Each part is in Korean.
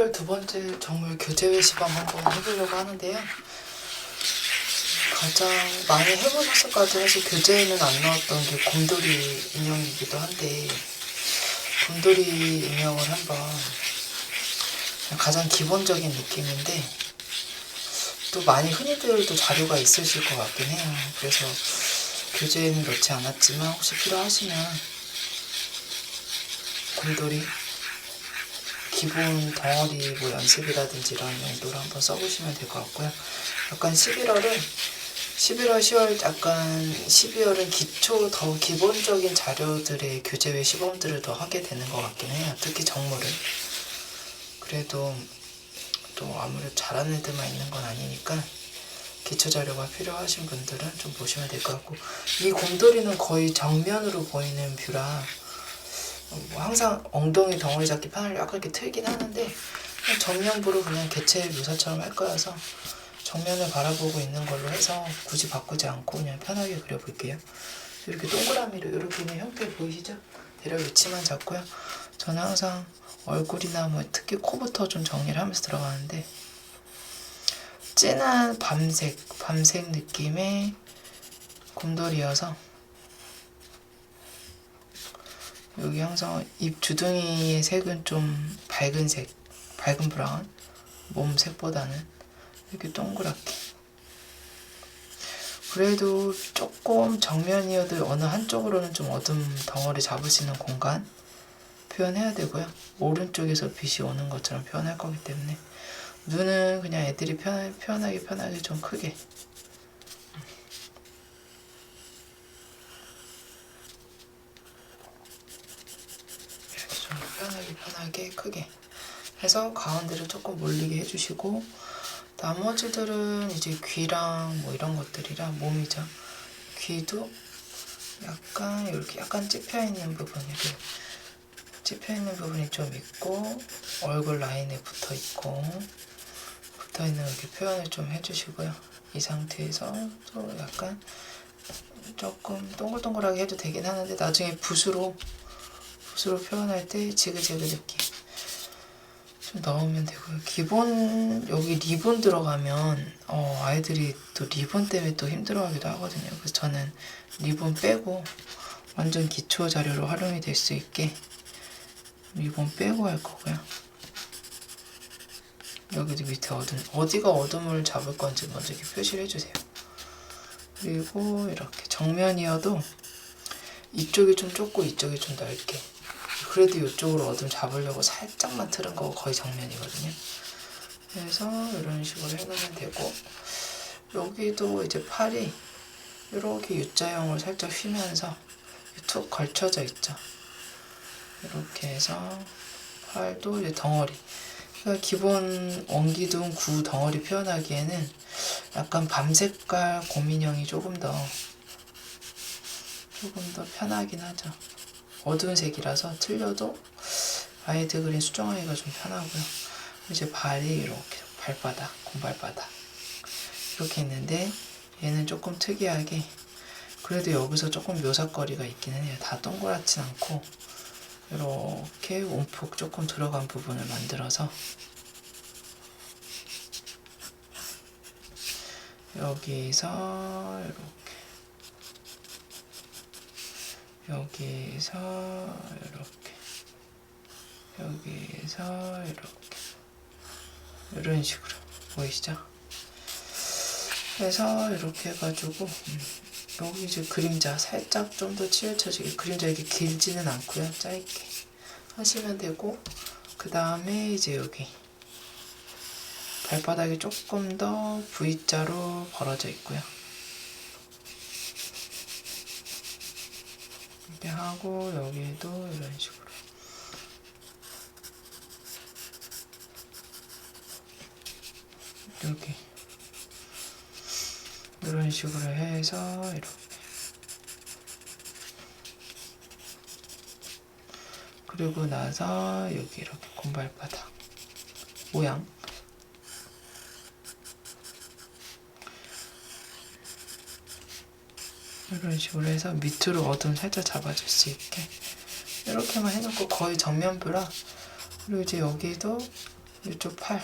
11월 두 번째 정물 교재외 시범 한번 해보려고 하는데요. 가장 많이 해보셨을 것 같아요. 사실 교재에는 안 나왔던 게 곰돌이 인형이기도 한데, 곰돌이 인형을 한번 가장 기본적인 느낌인데 또 많이 흔히들도 자료가 있으실 것 같긴 해요. 그래서 교재에는 넣지 않았지만 혹시 필요하시면 곰돌이 기본 덩어리 뭐 연습이라든지 이런 용도로 한번 써보시면 될 것 같고요. 약간 11월, 10월 약간 12월은 기초 더 기본적인 자료들의 교재외 시범들을 더 하게 되는 것 같긴 해요. 특히 정물을. 그래도 또 아무래도 잘하는 애들만 있는 건 아니니까 기초 자료가 필요하신 분들은 좀 보시면 될 것 같고, 이 곰돌이는 거의 정면으로 보이는 뷰라 뭐 항상 엉덩이 덩어리 잡기 판을 약간 이렇게 틀긴 하는데 그냥 정면부로 그냥 개체 묘사처럼 할 거여서 정면을 바라보고 있는 걸로 해서 굳이 바꾸지 않고 그냥 편하게 그려볼게요. 이렇게 동그라미로 이렇게 있는 형태 보이시죠? 대략 위치만 잡고요. 저는 항상 얼굴이나 뭐 특히 코부터 좀 정리를 하면서 들어가는데, 진한 밤색 느낌의 곰돌이여서 여기 항상 입 주둥이의 색은 좀 밝은 색, 밝은 브라운, 몸 색보다는 이렇게 동그랗게. 그래도 조금 정면이어도 어느 한쪽으로는 좀 어둠 덩어리 잡을 수 있는 공간 표현해야 되고요. 오른쪽에서 빛이 오는 것처럼 표현할 거기 때문에 눈은 그냥 애들이 편하게 좀 크게. 이렇게 좀 편하게 크게 해서 가운데를 조금 몰리게 해주시고, 나머지들은 이제 귀랑 뭐 이런 것들이라 몸이죠. 귀도 약간 이렇게 약간 찝혀있는 부분이 좀 있고, 얼굴 라인에 붙어있는 이렇게 표현을 좀 해주시고요. 이 상태에서 또 약간 조금 동글동글하게 해도 되긴 하는데 나중에 붓으로 표현할 때 지그재그 느낌 좀 넣으면 되고요. 기본 여기 리본 들어가면 아이들이 또 리본 때문에 또 힘들어하기도 하거든요. 그래서 저는 리본 빼고 완전 기초 자료로 활용이 될 수 있게 리본 빼고 할 거고요. 여기도 밑에 어디가 어둠을 잡을 건지 먼저 이렇게 표시를 해주세요. 그리고 이렇게 정면이어도 이쪽이 좀 좁고 이쪽이 좀 넓게, 그래도 이쪽으로 어둠 잡으려고 살짝만 틀은 거고 거의 정면이거든요. 그래서 이런 식으로 해놓으면 되고, 여기도 이제 팔이 이렇게 U자형으로 살짝 휘면서 툭 걸쳐져 있죠. 이렇게 해서 팔도 이제 덩어리, 그러니까 기본 원기둥 구 덩어리 표현하기에는 약간 밤색깔 곰인형이 조금 더 편하긴 하죠. 어두운 색이라서 틀려도 아이들 그린 수정하기가 좀 편하고요. 이제 발이 이렇게 곰발바닥 이렇게 있는데, 얘는 조금 특이하게 그래도 여기서 조금 묘사거리가 있기는 해요. 다 동그랗진 않고 이렇게 움푹 조금 들어간 부분을 만들어서 여기서 이런 식으로 보이시죠? 그래서 이렇게 해가지고 여기 이제 그림자 살짝 좀 더 치우쳐지게, 그림자 이렇게 길지는 않고요, 짧게 하시면 되고, 그 다음에 이제 여기 발바닥이 조금 더 V자로 벌어져 있고요. 이렇게 하고 여기도 이런 식으로 여기 이런 식으로 해서 이렇게, 그리고 나서 여기 이렇게 곰발바닥 모양 이런 식으로 해서 밑으로 어둠 살짝 잡아줄 수 있게 이렇게만 해놓고 거의 정면부라. 그리고 이제 여기도 이쪽 팔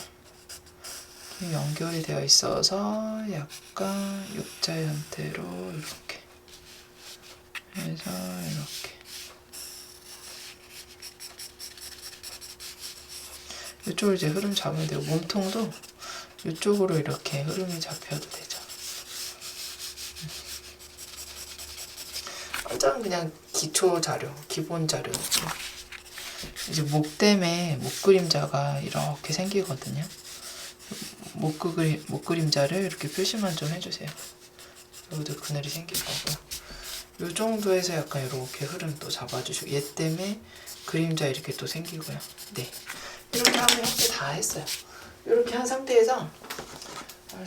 연결이 되어 있어서 약간 U자 형태로 이렇게 해서 이렇게 이쪽으로 이제 흐름 잡으면 되고 몸통도 이쪽으로 이렇게 흐름이 잡혀도 되죠. 완전 그냥 기초 자료, 기본 자료. 이제 목 때문에 목 그림자가 이렇게 생기거든요. 목 그림자를 이렇게 표시만 좀 해주세요. 여기도 그늘이 생길 거고요. 이 정도에서 약간 이렇게 흐름 또 잡아주시고 얘 때문에 그림자 이렇게 또 생기고요. 네, 이렇게 하면 형태 다 했어요. 이렇게 한 상태에서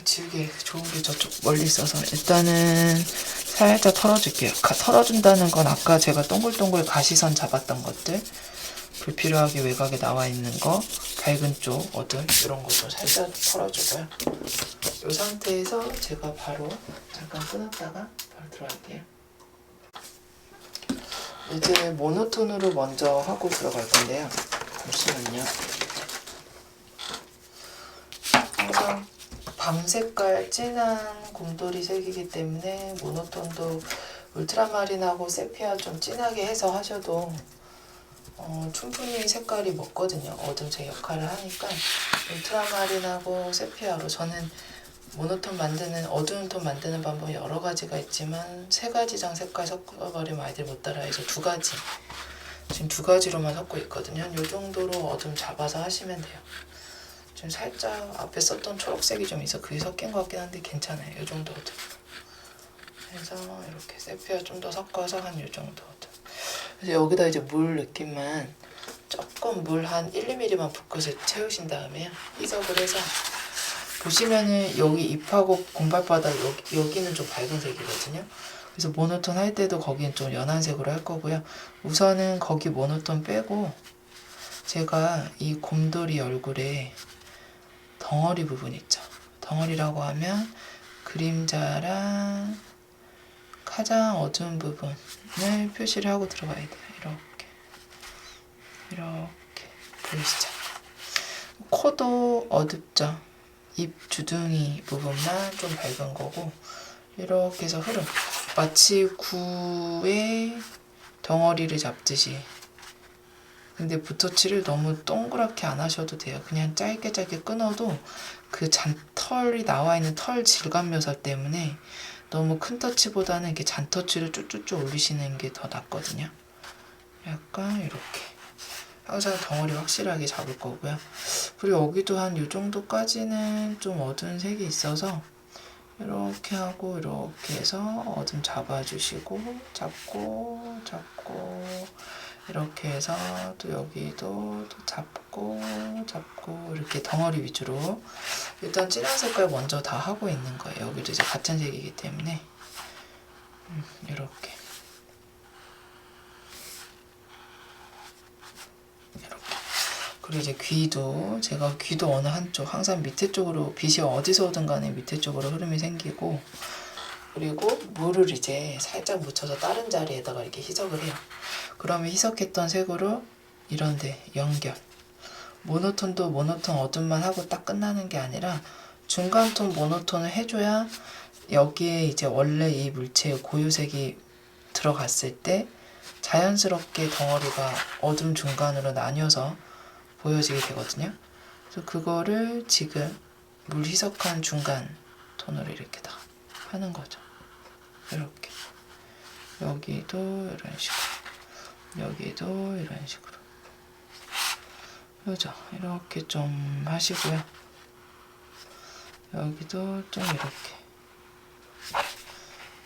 지우개 좋은 게 저쪽 멀리 있어서 일단은 살짝 털어줄게요. 털어준다는 건 아까 제가 동글동글 가시선 잡았던 것들, 불필요하게 외곽에 나와 있는 거, 밝은 쪽, 어두운 이런 것도 살짝 털어주고요. 이 상태에서 제가 바로 잠깐 끊었다가 바로 들어갈게요. 이제 모노톤으로 먼저 하고 들어갈 건데요. 잠시만요. 항상 밤 색깔 진한 곰돌이 색이기 때문에 모노톤도 울트라마린하고 세피아 좀 진하게 해서 하셔도 충분히 색깔이 먹거든요. 어둠색 역할을 하니까 울트라마린하고 세피아로 저는 모노톤 만드는 어두운 톤 만드는 방법이 여러 가지가 있지만 3가지장 색깔 섞어버리면 아이들 못 따라해서 2가지 지금 2가지로만 섞고 있거든요. 이 정도로 어둠 잡아서 하시면 돼요. 지금 살짝 앞에 썼던 초록색이 좀 있어 그게 섞인 것 같긴 한데 괜찮아요. 이 정도 어둠 해서 이렇게 세피아 좀 더 섞어서 한 이 정도 어둠. 그래서 여기다 이제 물 느낌만 조금 물 한 1~2mm만 붓고서 채우신 다음에요. 희석을 해서 보시면은 여기 잎하고 공발바닥 여기는 좀 밝은 색이거든요. 그래서 모노톤 할 때도 거기는 좀 연한 색으로 할 거고요. 우선은 거기 모노톤 빼고 제가 이 곰돌이 얼굴에 덩어리 부분 있죠. 덩어리라고 하면 그림자랑 가장 어두운 부분을 표시를 하고 들어가야 돼요. 이렇게 보이시죠? 코도 어둡죠. 입 주둥이 부분만 좀 밝은 거고 이렇게 해서 흐름 마치 구의 덩어리를 잡듯이. 근데 붓터치를 너무 동그랗게 안 하셔도 돼요. 그냥 짧게 끊어도 그 잔털이 나와 있는 털 질감 묘사 때문에 너무 큰 터치보다는 이렇게 잔터치를 쭉쭉쭉 올리시는 게 더 낫거든요. 약간 이렇게 항상 덩어리 확실하게 잡을 거고요. 그리고 여기도 한 이 정도까지는 좀 어두운 색이 있어서 이렇게 하고 이렇게 해서 어둠 잡아주시고 잡고 이렇게 해서 또 여기도 또 잡고 이렇게 덩어리 위주로 일단 진한 색깔 먼저 다 하고 있는 거예요. 여기도 이제 같은 색이기 때문에 이렇게 그리고 이제 귀도 제가 귀도 어느 한쪽 항상 밑에 쪽으로 빛이 어디서 오든 간에 밑에 쪽으로 흐름이 생기고 그리고 물을 이제 살짝 묻혀서 다른 자리에다가 이렇게 희석을 해요. 그러면 희석했던 색으로 이런데 연결 모노톤도 모노톤 어둠만 하고 딱 끝나는 게 아니라 중간톤 모노톤을 해줘야 여기에 이제 원래 이 물체의 고유색이 들어갔을 때 자연스럽게 덩어리가 어둠 중간으로 나뉘어서 보여지게 되거든요. 그래서 그거를 지금 물 희석한 중간 톤으로 이렇게 다 하는 거죠. 이렇게 여기도 이런 식으로 여기도 이런 식으로 그죠? 이렇게 좀 하시고요. 여기도 좀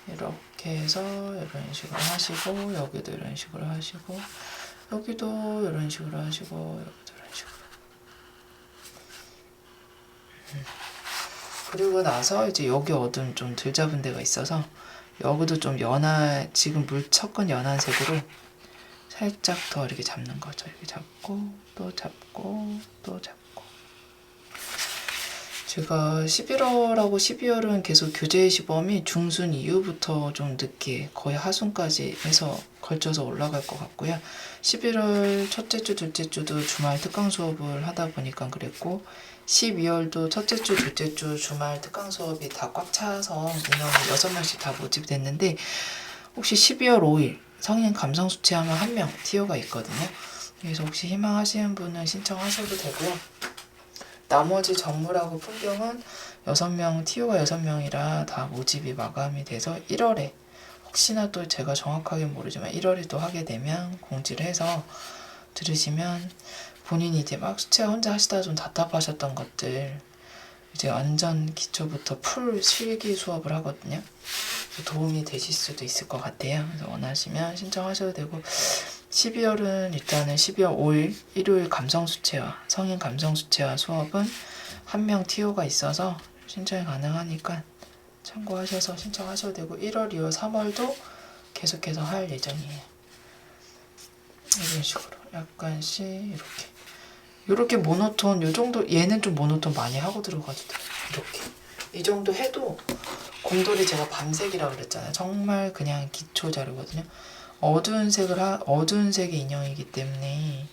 이렇게 해서 이런 식으로 하시고 여기도 이런 식으로 하시고 여기도 이런 식으로 하시고 여기도 이런 식으로 그리고 나서 이제 여기 어두운 좀 덜 잡은 데가 있어서 여기도 좀 연한 지금 물 섞은 연한 색으로 살짝 더 이렇게 잡는 거죠. 이렇게 잡고 또 잡고 또 잡고 제가 11월하고 12월은 계속 교재 시범이 중순 이후부터 좀 늦게 거의 하순까지 해서 걸쳐서 올라갈 것 같고요. 11월 첫째 주, 둘째 주도 주말 특강 수업을 하다 보니까 그랬고 12월도 첫째 주, 둘째 주 주말 특강 수업이 다 꽉 차서 인원이 6명씩 다 모집됐는데 혹시 12월 5일 성인 감성 수치하면 1명 티오가 있거든요. 그래서 혹시 희망하시는 분은 신청하셔도 되고요. 나머지 정물하고 풍경은 6명, 티오가 6명이라 다 모집이 마감이 돼서 1월에 혹시나 또 제가 정확하게 모르지만 1월에 또 하게 되면 공지를 해서 들으시면 본인이 이제 막 수채화 혼자 하시다가 좀 답답하셨던 것들 이제 완전 기초부터 풀 실기 수업을 하거든요. 도움이 되실 수도 있을 것 같아요. 그래서 원하시면 신청하셔도 되고 12월은 일단은 12월 5일 일요일 감성수채화 성인 감성수채화 수업은 1명 티오가 있어서 신청이 가능하니까 참고하셔서 신청하셔도 되고 1월, 2월, 3월도 계속해서 할 예정이에요. 이런 식으로 약간씩 이렇게 모노톤 요 정도 얘는 좀 모노톤 많이 하고 들어가도 돼요. 이렇게 이 정도 해도 곰돌이 제가 밤색이라고 그랬잖아요. 정말 그냥 기초 자료거든요. 어두운 색의 인형이기 때문에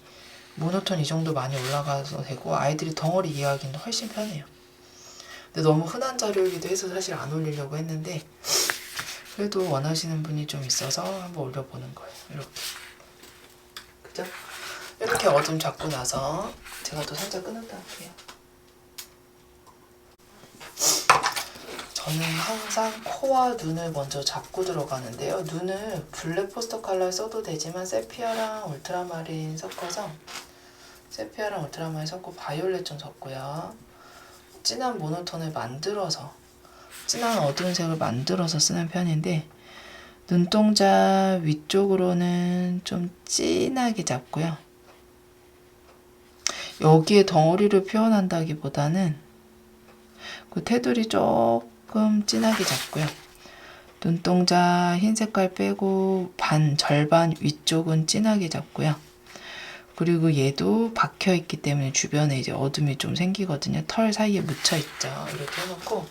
모노톤 이 정도 많이 올라가서 되고 아이들이 덩어리 이해하기는 훨씬 편해요. 근데 너무 흔한 자료이기도 해서 사실 안 올리려고 했는데 그래도 원하시는 분이 좀 있어서 한번 올려보는 거예요. 이렇게 그죠? 이렇게 어둠 잡고 나서 제가 또 살짝 끊었다 할게요. 저는 항상 코와 눈을 먼저 잡고 들어가는데요. 눈을 블랙 포스터 컬러 써도 되지만 세피아랑 울트라마린 섞어서 바이올렛 좀 섞고요. 진한 모노톤을 만들어서 진한 어두운 색을 만들어서 쓰는 편인데 눈동자 위쪽으로는 좀 진하게 잡고요. 여기에 덩어리를 표현한다기보다는 그 테두리 조금 진하게 잡고요. 눈동자 흰 색깔 빼고 절반 위쪽은 진하게 잡고요. 그리고 얘도 박혀있기 때문에 주변에 이제 어둠이 좀 생기거든요. 털 사이에 묻혀있죠. 이렇게 해놓고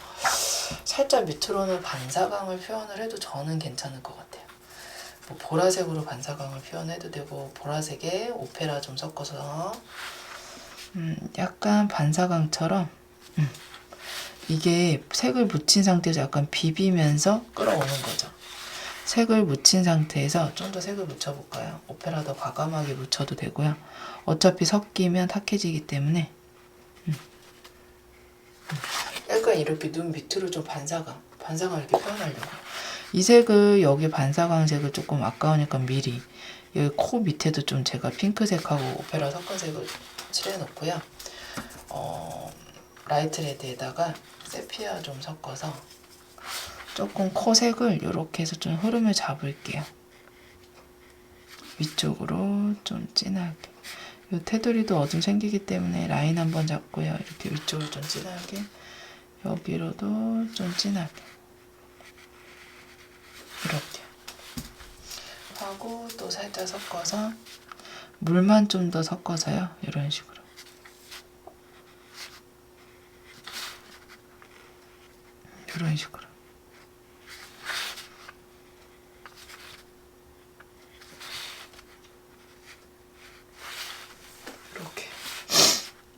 살짝 밑으로는 반사광을 표현을 해도 저는 괜찮을 것 같아요. 뭐 보라색으로 반사광을 표현해도 되고 보라색에 오페라 좀 섞어서 약간 반사광처럼 이게 색을 묻힌 상태에서 약간 비비면서 끌어오는 거죠. 색을 묻힌 상태에서 좀 더 색을 묻혀볼까요? 오페라 더 과감하게 묻혀도 되고요. 어차피 섞이면 탁해지기 때문에 약간 이렇게 눈 밑으로 좀 반사광 이렇게 표현하려고. 이 색을 여기 반사광색을 조금 아까우니까 미리 여기 코 밑에도 좀 제가 핑크색하고 오페라 섞은 색을 칠해놓고요. 라이트 레드에다가 세피아 좀 섞어서 조금 코 색을 이렇게 해서 좀 흐름을 잡을게요. 위쪽으로 좀 진하게. 이 테두리도 어둠 생기기 때문에 라인 한번 잡고요. 이렇게 위쪽으로 좀 진하게. 여기로도 좀 진하게. 이렇게. 하고 또 살짝 섞어서 물만 좀 더 섞어서요. 이런 식으로. 이런 식으로.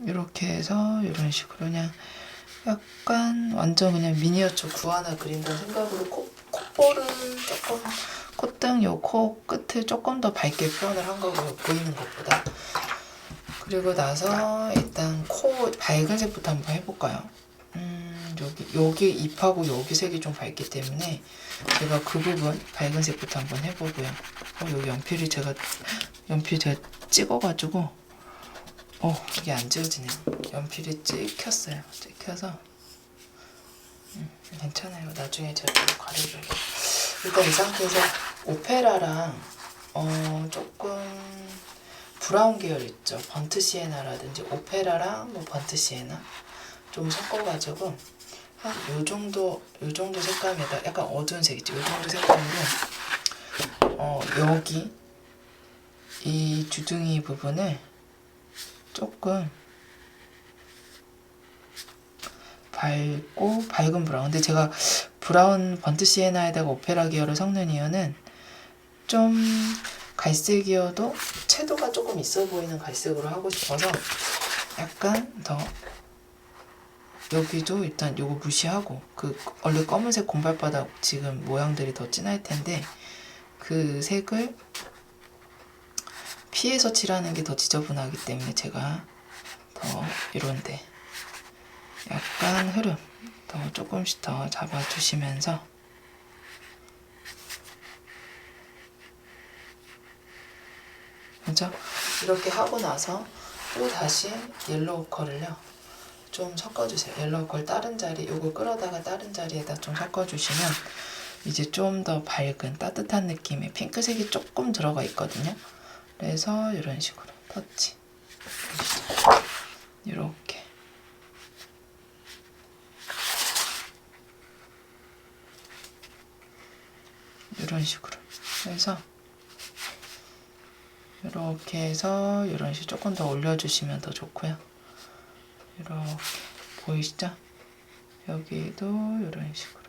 이렇게 해서 이런 식으로 그냥 약간 완전 그냥 미니어처 구 하나 그린다는 생각으로 콧볼을 조금 콧등 요 코 끝을 조금 더 밝게 표현을 한 거고요. 보이는 것보다. 그리고 나서 일단 코 밝은 색부터 한번 해볼까요? 여기 입하고 여기 색이 좀 밝기 때문에 제가 그 부분 밝은 색부터 한번 해보고요. 여기 연필 제가 찍어가지고 이게 안 지워지네요. 연필이 찍혔어요. 찍혀서 괜찮아요. 나중에 제가 좀 가려줘야겠다. 일단 이 상태에서 오페라랑 조금 브라운 계열 있죠. 번트 시에나라든지 오페라랑 뭐 번트 시에나 좀 섞어가지고 한 요 정도 색감에다 약간 어두운 색 있죠. 요 정도 색감으로 여기 이 주둥이 부분을 조금 밝은 브라운. 근데 제가 브라운 번트 시에나에다가 오페라 계열을 섞는 이유는 좀 갈색이어도 채도가 조금 있어 보이는 갈색으로 하고 싶어서 약간 더 여기도 일단 요거 무시하고 그 원래 검은색 곰발바닥 지금 모양들이 더 진할 텐데 그 색을 피해서 칠하는 게 더 지저분하기 때문에 제가 더 이런데 약간 흐름 더 조금씩 더 잡아주시면서 그죠? 이렇게 하고 나서 또 다시 옐로우 컬을요 좀 섞어주세요. 옐로우 컬 다른 자리 요거 끌어다가 다른 자리에다 좀 섞어주시면 이제 좀 더 밝은 따뜻한 느낌의 핑크색이 조금 들어가 있거든요. 그래서 이런 식으로 터치 이렇게 이런 식으로 해서 이렇게 해서 이런 식으로 조금 더 올려주시면 더 좋고요. 이렇게 보이시죠? 여기도 이런 식으로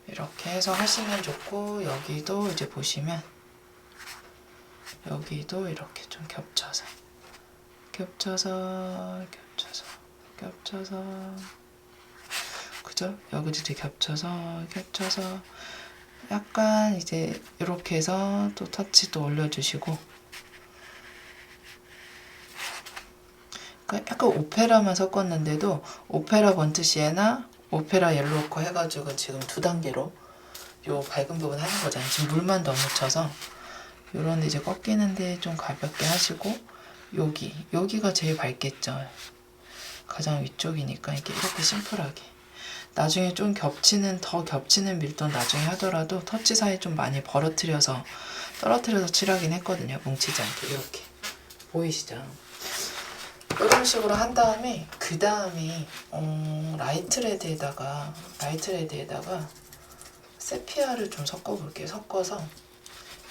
이렇게 해서 하시면 좋고 여기도 이제 보시면 여기도 이렇게 좀 겹쳐서 그죠? 여기도 이제 겹쳐서 약간 이제 이렇게 해서 또 터치도 올려주시고 그러니까 약간 오페라만 섞었는데도 오페라 번트 시에나 오페라 옐로우커 해가지고 지금 2단계로 요 밝은 부분 하는 거잖아요. 지금 물만 더 묻혀서 요런 데 이제 꺾이는데 좀 가볍게 하시고 여기가 제일 밝겠죠. 가장 위쪽이니까 이렇게 심플하게 나중에 좀 더 겹치는 밀도 나중에 하더라도 터치 사이 좀 많이 떨어뜨려서 칠하긴 했거든요. 뭉치지 않게 이렇게 보이시죠? 이런 식으로 한 다음에 그 다음에 라이트 레드에다가 세피아를 좀 섞어볼게요. 섞어서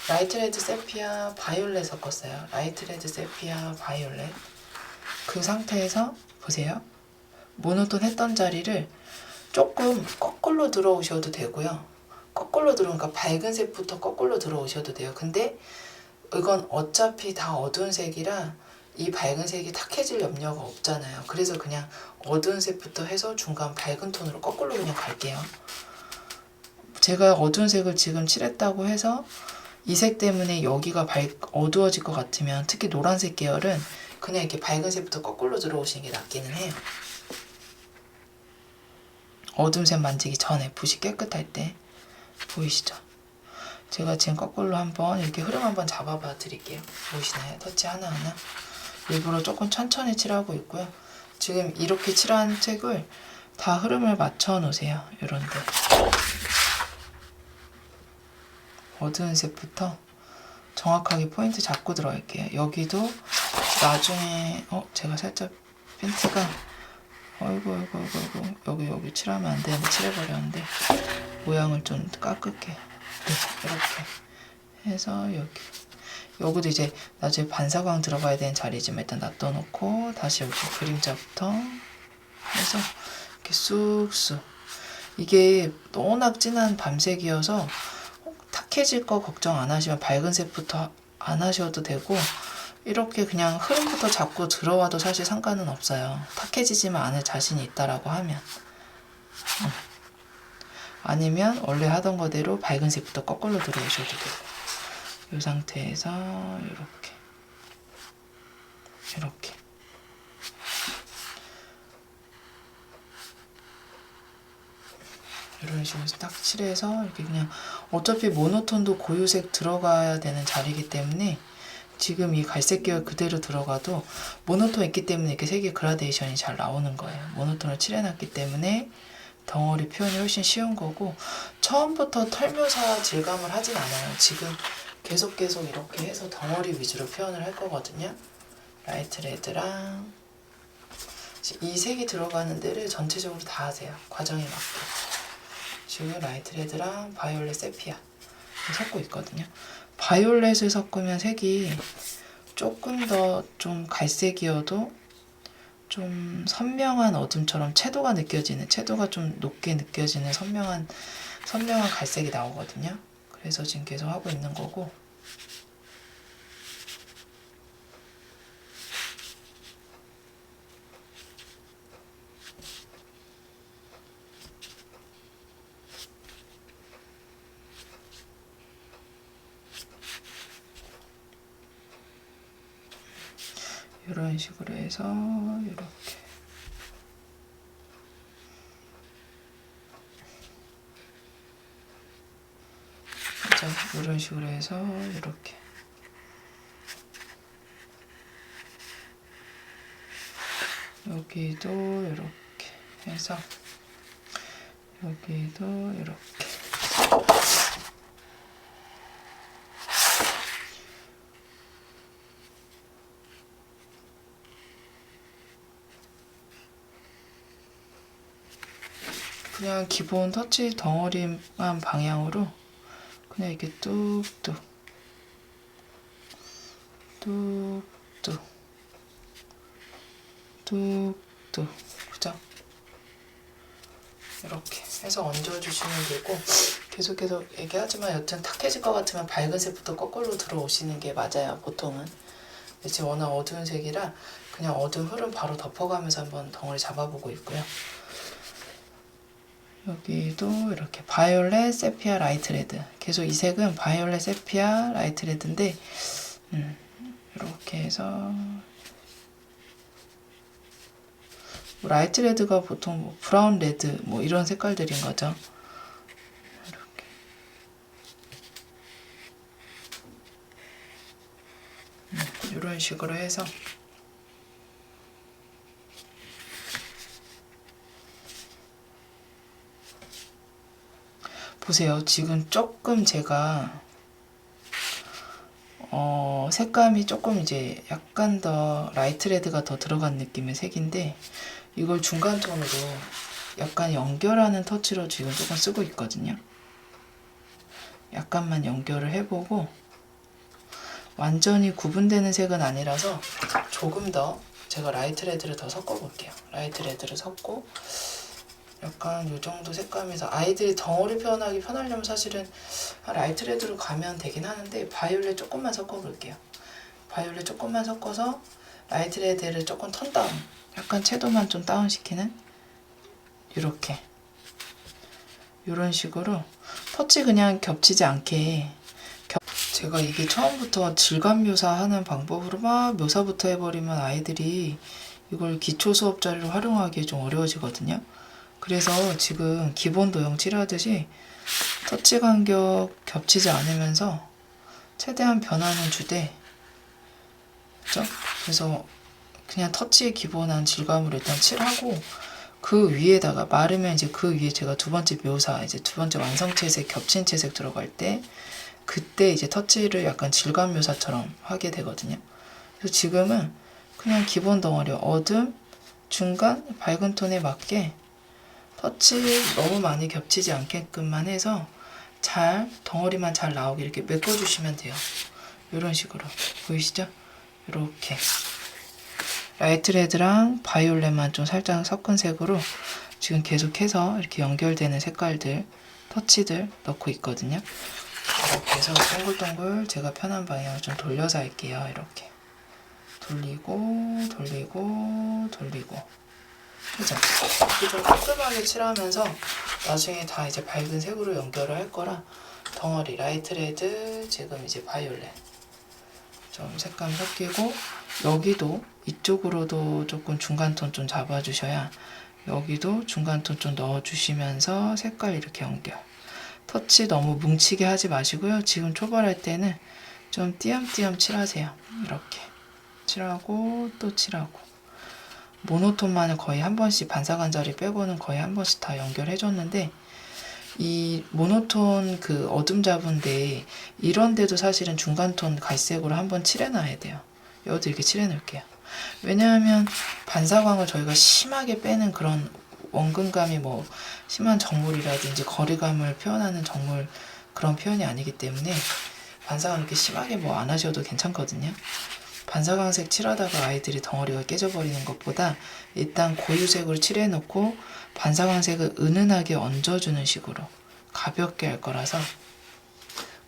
라이트 레드 세피아 바이올렛 섞었어요. 라이트 레드 세피아 바이올렛 그 상태에서 보세요. 모노톤 했던 자리를 조금 거꾸로 들어오셔도 되고요. 거꾸로 들어오니까 밝은 색부터 거꾸로 들어오셔도 돼요. 근데 이건 어차피 다 어두운 색이라 이 밝은 색이 탁해질 염려가 없잖아요. 그래서 그냥 어두운 색부터 해서 중간 밝은 톤으로 거꾸로 그냥 갈게요. 제가 어두운 색을 지금 칠했다고 해서 이 색 때문에 여기가 어두워질 것 같으면 특히 노란색 계열은 그냥 이렇게 밝은 색부터 거꾸로 들어오시는 게 낫기는 해요. 어두운 색 만지기 전에 붓이 깨끗할 때 보이시죠? 제가 지금 거꾸로 한번 이렇게 흐름 한번 잡아봐 드릴게요. 보이시나요? 터치 하나하나 일부러 조금 천천히 칠하고 있고요. 지금 이렇게 칠한 색을 다 흐름을 맞춰 놓으세요. 요런데 어두운 색부터 정확하게 포인트 잡고 들어갈게요. 여기도 나중에 제가 살짝 핀트가 어이구 여기 칠하면 안 되는데 칠해버렸는데 모양을 좀 깎을게. 네, 이렇게 해서 여기도 이제 나중에 반사광 들어가야 되는 자리지만 일단 놔둬놓고 다시 여기 그림자부터 해서 이렇게 쑥쑥 이게 워낙 진한 밤색이어서 탁해질 거 걱정 안 하시면 밝은 색부터 안 하셔도 되고 이렇게 그냥 흐름부터 잡고 들어와도 사실 상관은 없어요. 탁해지지만 않을 자신이 있다라고 하면 아니면 원래 하던 거대로 밝은 색부터 거꾸로 들어오셔도 되고 이 상태에서 이렇게 이런 식으로 딱 칠해서 이렇게 그냥 어차피 모노톤도 고유색 들어가야 되는 자리이기 때문에 지금 이 갈색 계열 그대로 들어가도 모노톤 있기 때문에 이렇게 색의 그라데이션이 잘 나오는 거예요. 모노톤을 칠해놨기 때문에 덩어리 표현이 훨씬 쉬운 거고 처음부터 털묘사 질감을 하진 않아요. 지금 계속 이렇게 해서 덩어리 위주로 표현을 할 거거든요. 라이트 레드랑 이 색이 들어가는 데를 전체적으로 다 하세요. 과정에 맞게. 지금 라이트 레드랑 바이올렛 세피아 섞고 있거든요. 바이올렛을 섞으면 색이 조금 더 좀 갈색이어도 좀 선명한 어둠처럼 채도가 좀 높게 느껴지는 선명한 갈색이 나오거든요. 그래서 지금 계속 하고 있는 거고, 이런 식으로 해서 이렇게 이런 식으로 해서 이렇게 여기도 이렇게 해서 여기도 이렇게 그냥 기본 터치 덩어리만 방향으로 그냥 이렇게 뚝뚝 뚝뚝 뚝뚝 그죠? 이렇게 해서 얹어주시면 되고, 계속해서 얘기하지만 여튼 탁해질 것 같으면 밝은 색부터 거꾸로 들어오시는 게 맞아요, 보통은. 근데 지금 워낙 어두운 색이라 그냥 어두운 흐름 바로 덮어가면서 한번 덩어리 잡아보고 있고요. 여기도 이렇게 바이올렛, 세피아, 라이트 레드. 계속 이 색은 바이올렛, 세피아, 라이트 레드인데 이렇게 해서 라이트 레드가 보통 뭐 브라운 레드 뭐 이런 색깔들인 거죠. 이렇게 이런 식으로 해서 보세요. 지금 조금 제가 색감이 조금 이제 약간 더 라이트 레드가 더 들어간 느낌의 색인데, 이걸 중간 톤으로 약간 연결하는 터치로 지금 조금 쓰고 있거든요. 약간만 연결을 해보고, 완전히 구분되는 색은 아니라서 조금 더 제가 라이트 레드를 더 섞어 볼게요. 라이트 레드를 섞고 약간 이 정도 색감에서 아이들이 덩어리 표현하기 편하려면 사실은 라이트 레드로 가면 되긴 하는데, 바이올렛 조금만 섞어 볼게요. 바이올렛 조금만 섞어서 라이트 레드를 조금 턴 다운, 약간 채도만 좀 다운 시키는, 이렇게 이런 식으로 터치 그냥 겹치지 않게 제가 이게 처음부터 질감 묘사하는 방법으로 막 묘사부터 해버리면 아이들이 이걸 기초 수업 자료로 활용하기 좀 어려워지거든요. 그래서 지금 기본 도형 칠하듯이 터치 간격 겹치지 않으면서 최대한 변화는 주되, 그죠? 그래서 그냥 터치의 기본한 질감으로 일단 칠하고, 그 위에다가 마르면 이제 그 위에 제가 두 번째 묘사, 이제 두 번째 완성체색, 겹친 채색 들어갈 때 그때 이제 터치를 약간 질감 묘사처럼 하게 되거든요. 그래서 지금은 그냥 기본 덩어리 어둠, 중간, 밝은 톤에 맞게 터치 너무 많이 겹치지 않게끔만 해서 잘 덩어리만 잘 나오게 이렇게 메꿔주시면 돼요. 이런 식으로 보이시죠? 이렇게 라이트 레드랑 바이올렛만 좀 살짝 섞은 색으로 지금 계속해서 이렇게 연결되는 색깔들, 터치들 넣고 있거든요. 이렇게 해서 동글동글 제가 편한 방향을 좀 돌려서 할게요. 이렇게 돌리고 돌리고 돌리고, 그죠? 좀 깔끔하게 칠하면서 나중에 다 이제 밝은 색으로 연결을 할 거라, 덩어리 라이트 레드, 지금 이제 바이올렛 좀 색감 섞이고, 여기도 이쪽으로도 조금 중간톤 좀 잡아주셔야 여기도 중간톤 좀 넣어주시면서 색깔 이렇게 연결. 터치 너무 뭉치게 하지 마시고요. 지금 초벌할 때는 좀 띄엄띄엄 칠하세요. 이렇게 칠하고 또 칠하고, 모노톤만을 거의 한 번씩, 반사관자리 빼고는 거의 한 번씩 다 연결해줬는데, 이 모노톤 그 어둠 잡은데 이런 데도 사실은 중간톤 갈색으로 한번 칠해놔야 돼요. 여기도 이렇게 칠해놓을게요. 왜냐하면 반사광을 저희가 심하게 빼는 그런 원근감이 뭐 심한 정물이라든지 거리감을 표현하는 정물, 그런 표현이 아니기 때문에 반사광 이렇게 심하게 뭐 안 하셔도 괜찮거든요. 반사광색 칠하다가 아이들이 덩어리가 깨져버리는 것보다 일단 고유색으로 칠해놓고 반사광색을 은은하게 얹어주는 식으로 가볍게 할 거라서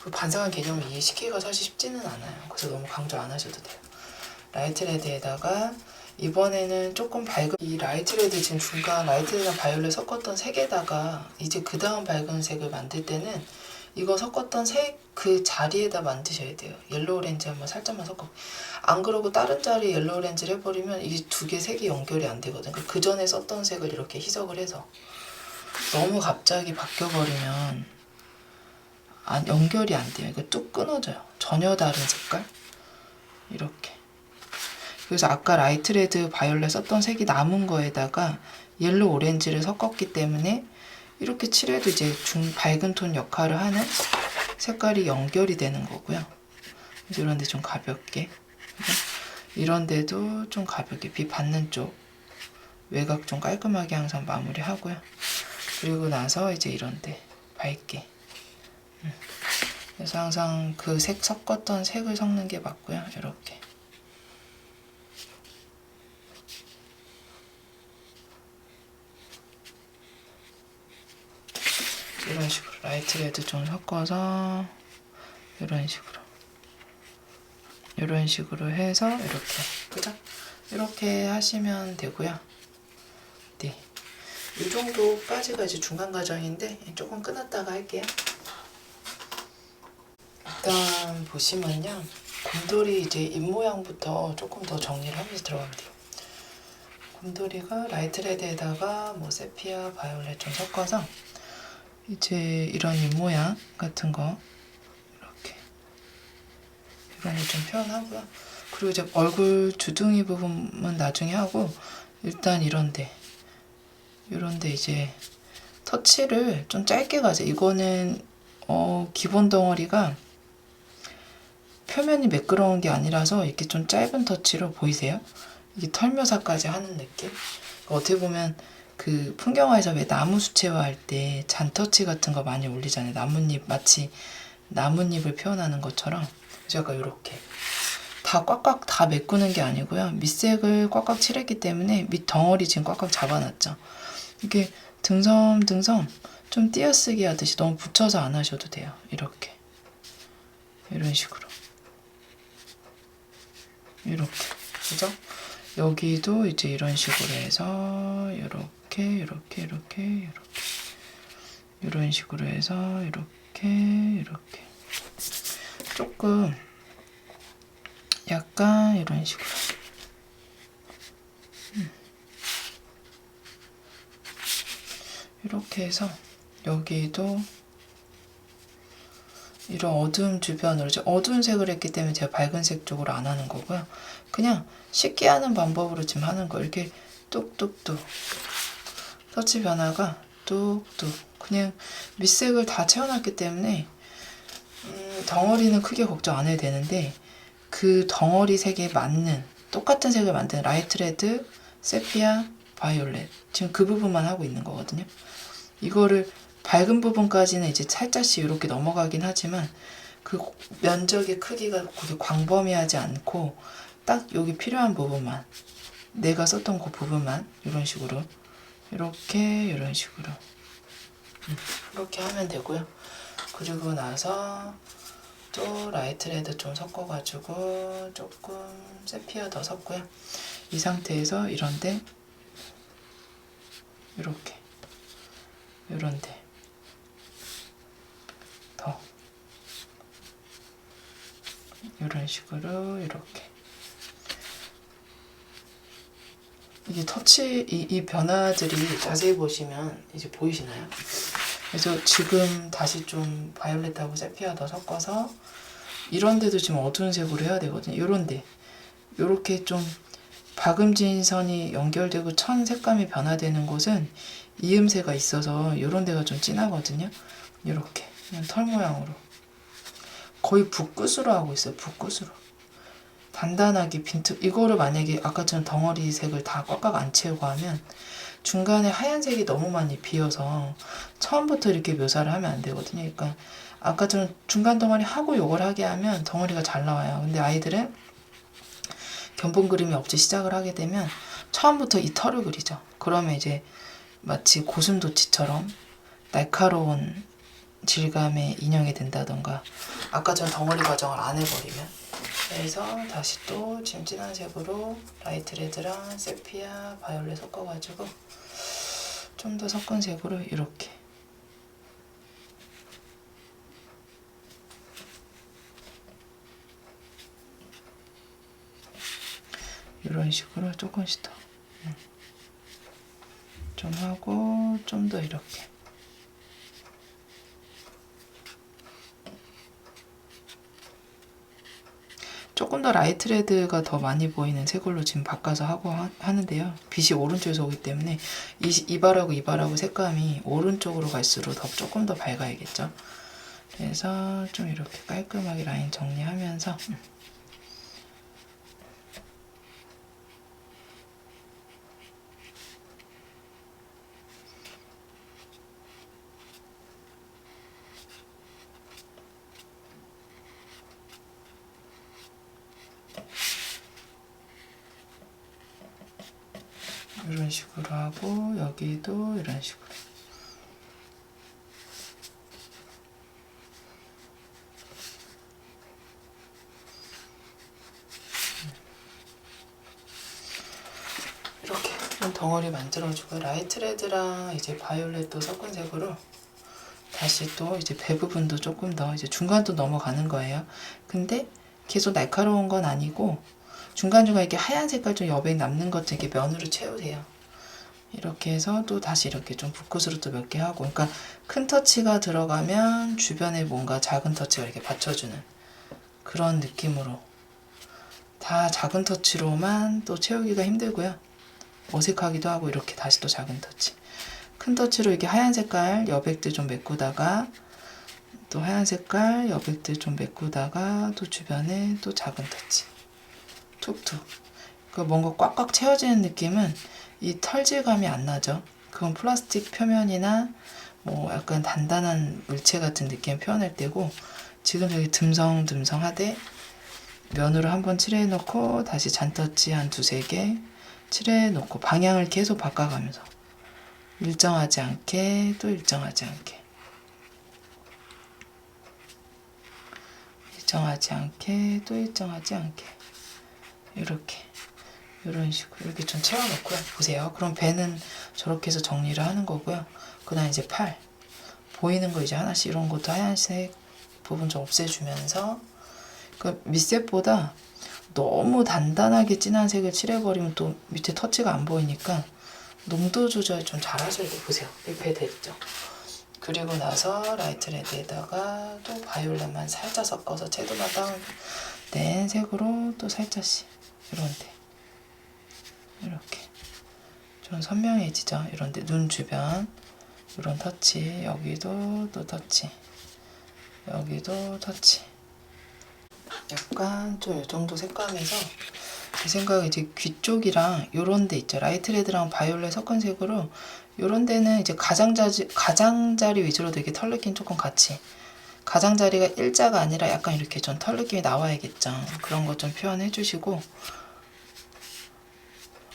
그 반사각 개념을 이해시키기가 사실 쉽지는 않아요. 그래서 너무 강조 안 하셔도 돼요. 라이트 레드에다가 이번에는 조금 밝은 이 라이트 레드 지금 중간 라이트 레드랑 바이올렛 섞었던 색에다가 이제 그 다음 밝은 색을 만들 때는 이거 섞었던 색 그 자리에다 만드셔야 돼요. 옐로우 오렌지 한번 살짝만 섞어. 안 그러고 다른 자리에 옐로우 오렌지를 해버리면 이게 두 개 색이 연결이 안 되거든. 그 전에 썼던 색을 이렇게 희석을 해서 너무 갑자기 바뀌어버리면 연결이 안 돼요. 이거 뚝 끊어져요. 전혀 다른 색깔 이렇게. 그래서 아까 라이트 레드 바이올렛 썼던 색이 남은 거에다가 옐로우 오렌지를 섞었기 때문에 이렇게 칠해도 이제 밝은 톤 역할을 하는 색깔이 연결이 되는 거고요. 이런 데 좀 가볍게, 이런 데도 좀 가볍게 빛 받는 쪽 외곽 좀 깔끔하게 항상 마무리 하고요. 그리고 나서 이제 이런 데 밝게. 그래서 항상 그 색 섞었던 색을 섞는 게 맞고요. 이렇게. 이런 식으로 라이트 레드 좀 섞어서 이런 식으로 해서 이렇게, 그죠? 이렇게 하시면 되고요. 네, 이 정도까지가 이제 중간 과정인데 조금 끊었다가 할게요. 일단 보시면요, 곰돌이 이제 입 모양부터 조금 더 정리를 하면서 들어가면 돼요. 곰돌이가 라이트 레드에다가 뭐 세피아, 바이올렛 좀 섞어서 이제 이런 입 모양 같은 거 이렇게 이런 거 좀 표현하고요. 그리고 이제 얼굴 주둥이 부분은 나중에 하고, 일단 이런데 이제 터치를 좀 짧게 가세요. 이거는 기본 덩어리가 표면이 매끄러운 게 아니라서 이렇게 좀 짧은 터치로 보이세요? 이게 털 묘사까지 하는 느낌? 어떻게 보면 그 풍경화에서 왜 나무 수채화 할 때 잔터치 같은 거 많이 올리잖아요. 나뭇잎, 마치 나뭇잎을 표현하는 것처럼. 그래서 약간 이렇게 다 꽉꽉 다 메꾸는 게 아니고요. 밑색을 꽉꽉 칠했기 때문에 밑 덩어리 지금 꽉꽉 잡아놨죠. 이게 듬성듬성 좀 띄어쓰기 하듯이 너무 붙여서 안 하셔도 돼요. 이렇게 이런 식으로 이렇게, 그죠? 여기도 이제 이런 식으로 해서 이렇게 이런 식으로 해서 이렇게 조금 약간 이런 식으로 이렇게 해서 여기도 이런 어두움 주변으로, 이제 어두운 색을 했기 때문에 제가 밝은 색 쪽으로 안 하는 거고요. 그냥 쉽게 하는 방법으로 지금 하는 거. 이렇게 뚝뚝뚝 터치 변화가 뚝뚝, 그냥 밑색을 다 채워놨기 때문에 덩어리는 크게 걱정 안 해도 되는데, 그 덩어리 색에 맞는 똑같은 색을 만드는 라이트 레드, 세피아, 바이올렛, 지금 그 부분만 하고 있는 거거든요. 이거를 밝은 부분까지는 이제 살짝씩 이렇게 넘어가긴 하지만 그 면적의 크기가 그렇게 광범위하지 않고 딱 여기 필요한 부분만, 내가 썼던 그 부분만 이런 식으로 이런 식으로 이렇게 하면 되고요. 그리고 나서 또 라이트 레드 좀 섞어가지고 조금 세피아 더 섞고요. 이 상태에서 이런데 이런데 더 이런 식으로 이렇게. 이게 터치 이 변화들이 자세히 보시면 이제 보이시나요? 그래서 지금 다시 좀 바이올렛하고 세피아 더 섞어서 이런 데도 지금 어두운 색으로 해야 되거든요. 요런데 요렇게 좀 박음진 선이 연결되고 천 색감이 변화되는 곳은 이음새가 있어서 요런 데가 좀 진하거든요. 요렇게 그냥 털 모양으로 거의 붓끝으로 하고 있어요. 붓끝으로 단단하게 빈틈. 이거를 만약에 아까처럼 덩어리 색을 다 꽉꽉 안 채우고 하면 중간에 하얀색이 너무 많이 비어서 처음부터 이렇게 묘사를 하면 안 되거든요. 그러니까 아까처럼 중간 덩어리 하고 요걸 하게 하면 덩어리가 잘 나와요. 근데 아이들은 견본 그림이 없이 시작을 하게 되면 처음부터 이 털을 그리죠. 그러면 이제 마치 고슴도치처럼 날카로운 질감의 인형이 된다던가 아까처럼 덩어리 과정을 안 해버리면. 그래서 다시 또 지금 진한 색으로 라이트 레드랑 세피아, 바이올렛 섞어가지고 좀 더 섞은 색으로 이렇게 이런 식으로 조금씩 더 좀 하고 좀 더 이렇게 조금 더 라이트 레드가 더 많이 보이는 색으로 지금 바꿔서 하고 하는데요. 빛이 오른쪽에서 오기 때문에 이발하고 이발하고 색감이 오른쪽으로 갈수록 조금 더 밝아야겠죠. 그래서 좀 이렇게 깔끔하게 라인 정리하면서 이런 식으로 하고 여기도 이런 식으로 이렇게 좀 덩어리 만들어주고 라이트 레드랑 이제 바이올렛도 섞은 색으로 다시 또 이제 배 부분도 조금 더 이제 중간도 넘어가는 거예요. 근데 계속 날카로운 건 아니고 중간중간 이렇게 하얀 색깔 좀 여백 남는 것도 이렇게 면으로 채우세요. 이렇게 해서 또 다시 이렇게 좀 붓끝으로 또 몇 개 하고, 그러니까 큰 터치가 들어가면 주변에 뭔가 작은 터치가 이렇게 받쳐주는 그런 느낌으로 다 작은 터치로만 또 채우기가 힘들고요. 어색하기도 하고 이렇게 다시 또 작은 터치. 큰 터치로 이렇게 하얀 색깔 여백들 좀 메꾸다가 또 하얀 색깔 여백들 좀 메꾸다가 또 주변에 또 작은 터치. 툭툭. 그 뭔가 꽉꽉 채워지는 느낌은 이 털질감이 안 나죠. 그건 플라스틱 표면이나 뭐 약간 단단한 물체 같은 느낌 표현할 때고, 지금 여기 듬성듬성하되 면으로 한번 칠해 놓고 다시 잔터치 한 두세 개 칠해 놓고 방향을 계속 바꿔가면서 일정하지 않게 또 일정하지 않게 일정하지 않게 또 일정하지 않게 이렇게 이런 식으로 이렇게 좀 채워놓고요. 보세요. 그럼 배는 저렇게 해서 정리를 하는 거고요. 그 다음 이제 팔 보이는 거 이제 하나씩 이런 것도 하얀색 부분 좀 없애주면서, 그 밑색보다 너무 단단하게 진한 색을 칠해버리면 또 밑에 터치가 안 보이니까 농도 조절 좀 잘 하셔야 돼요. 보세요. 배 됐죠? 그리고 나서 라이트 레드에다가 또 바이올렛만 살짝 섞어서 채도만 다운된 색으로 또 살짝씩 이런데 이렇게 좀 선명해지죠. 이런데 눈 주변 이런 터치, 여기도 또 터치, 여기도 터치. 약간 좀 이 정도 색감에서 제 생각에 이제 귀 쪽이랑 요런 데 있죠. 라이트 레드랑 바이올렛 섞은 색으로 요런 데는 이제 가장자리 위주로 되게 털 느낌 조금 같이, 가장자리가 일자가 아니라 약간 이렇게 좀 털 느낌이 나와야겠죠. 그런 거 좀 표현해 주시고,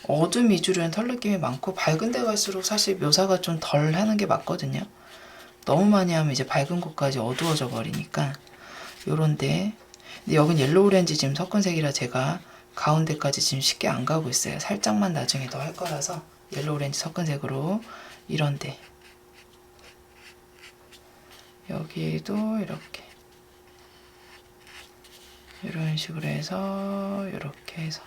어둠 위주로는 털 느낌이 많고 밝은 데 갈수록 사실 묘사가 좀 덜 하는 게 맞거든요. 너무 많이 하면 이제 밝은 곳까지 어두워져 버리니까 요런데. 근데 여긴 옐로우 오렌지 지금 섞은 색이라 제가 가운데까지 지금 쉽게 안 가고 있어요. 살짝만 나중에 더 할 거라서 옐로우 오렌지 섞은 색으로 이런데 여기도 이렇게 이런 식으로 해서 이렇게 해서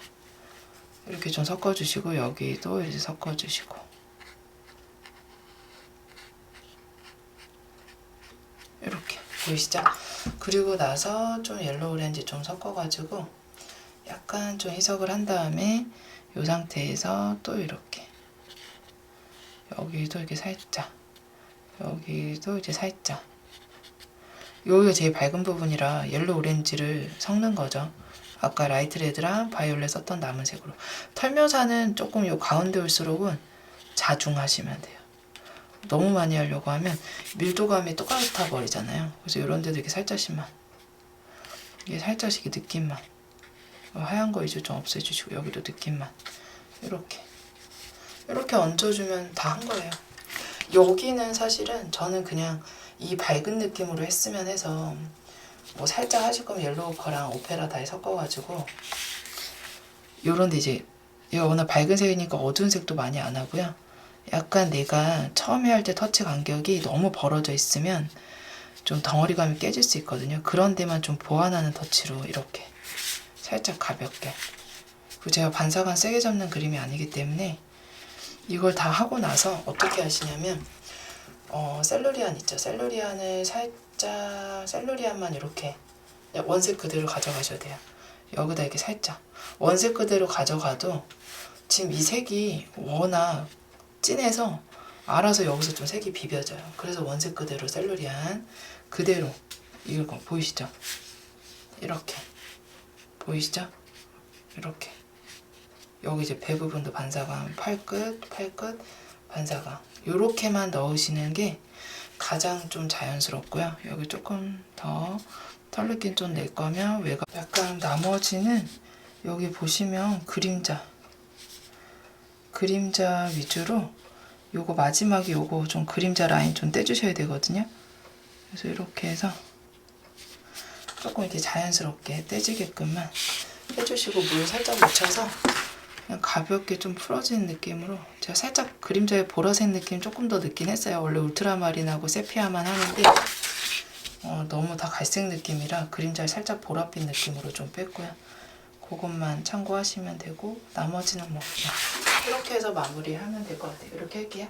이렇게 좀 섞어주시고, 여기도 이제 섞어주시고 이렇게 보이시죠? 그리고 나서 좀 옐로우 오렌지 좀 섞어가지고 약간 좀 희석을 한 다음에 이 상태에서 또 이렇게 여기도 이렇게 살짝, 여기도 이제 살짝, 여기가 제일 밝은 부분이라 옐로우 오렌지를 섞는 거죠. 아까 라이트 레드랑 바이올렛 썼던 남은 색으로. 털 묘사는 조금 요 가운데 올수록은 자중하시면 돼요. 너무 많이 하려고 하면 밀도감이 똑같아 버리잖아요. 그래서 이런 데도 이렇게 살짝씩만, 이게 살짝씩 느낌만, 하얀 거 위주 좀 없애주시고 여기도 느낌만 이렇게 얹어주면 다 한 거예요. 여기는 사실은 저는 그냥 이 밝은 느낌으로 했으면 해서 뭐 살짝 하실 거면 옐로우 오퍼랑 오페라 다이 섞어가지고 요런데 이제 얘가 워낙 밝은 색이니까 어두운 색도 많이 안 하고요. 약간 내가 처음에 할 때 터치 간격이 너무 벌어져 있으면 좀 덩어리감이 깨질 수 있거든요. 그런 데만 좀 보완하는 터치로 이렇게 살짝 가볍게. 그리고 제가 반사관 세게 잡는 그림이 아니기 때문에 이걸 다 하고 나서 어떻게 하시냐면 셀루리안 있죠. 셀루리안을 살짝 셀루리안만 이렇게 원색 그대로 가져가셔야 돼요. 여기다 이렇게 살짝 원색 그대로 가져가도 지금 이 색이 워낙 진해서 알아서 여기서 좀 색이 비벼져요. 그래서 원색 그대로 셀루리안 그대로 이거 보이시죠? 이렇게 보이시죠? 이렇게 여기 이제 배 부분도 반사감 팔끝 반사감 요렇게만 넣으시는 게 가장 좀 자연스럽고요. 여기 조금 더 털 느낌 좀 낼 거면 외곽 약간 나머지는 여기 보시면 그림자 위주로 요거 마지막에 요거 좀 그림자 라인 좀 떼주셔야 되거든요. 그래서 이렇게 해서 조금 이렇게 자연스럽게 떼지게끔만 해주시고 물 살짝 묻혀서 그냥 가볍게 좀 풀어지는 느낌으로 제가 살짝 그림자의 보라색 느낌 조금 더 넣긴 했어요. 원래 울트라마린하고 세피아만 하는데 너무 다 갈색 느낌이라 그림자를 살짝 보랏빛 느낌으로 좀 뺐고요. 그것만 참고하시면 되고 나머지는 뭐 그냥 이렇게 해서 마무리하면 될 것 같아요. 이렇게 할게요.